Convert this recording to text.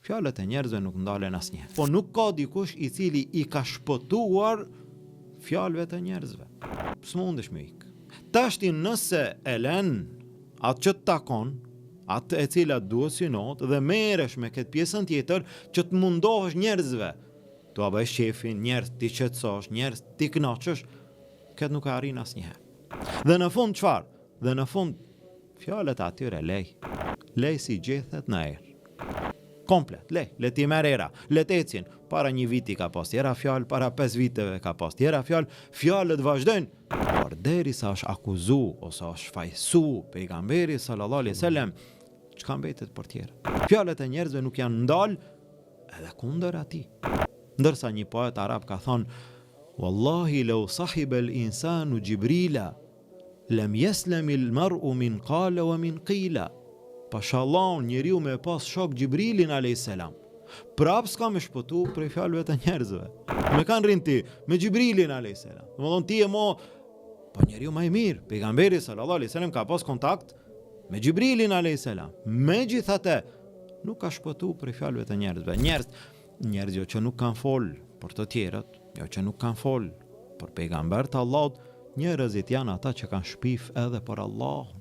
Fjalët e njerëzve nuk ndalen asnjëherë. Po nuk ka dikush i cili i ka shpëtuar fjalëve të njerëzve. S'mundesh me ik. Tashti nëse e lën atë që të takon, atë e cila duhet synot dhe merresh me këtë pjesën tjetër që të mundohesh njerëzve, tu a bësh shefin, njerëz ti qetësosh, njerëz ti kënaqësh, këtë nuk e arrin asnjëherë. Dhe në fund çfarë? Dhe në fund fjalët atyre lej si gjethet në erë. Komplet, le ti merr era, le të ecin. Para një viti ka pas tjera fjalë, para 5 viteve ka pas tjera fjalë, fjalët vazhdojnë. Por derisa është akuzu ose është fajsu pejgamberi sallallahu alaihi wasallam, çka mbetet për tjera? Fjalët e njerëzve nuk janë ndal edhe kundër atij. Ndërsa një poet arab ka thonë: "Wallahi law sahiba al-insanu Jibrila lam yaslam al-mar'u min qala wa min qila." Pashallah, njeriu me pas shok Gjibrilin a.s. Prap s'ka me shpëtu prej fjalëve të njerëzve. Me kanë rrin ti, me Gjibrilin a.s. Më thonë ti e mo, po njeriu më i mirë, pejgamberi sallallahu alaihi wasallam ka pas kontakt me Gjibrilin a.s. Megjithatë, nuk ka shpëtu prej fjalëve të njerëzve. Njerëz jo që nuk kanë fol për të tjerët, jo që nuk kanë fol për pejgambert Allahut, njerëzit janë ata që kanë shpif edhe për Allahun.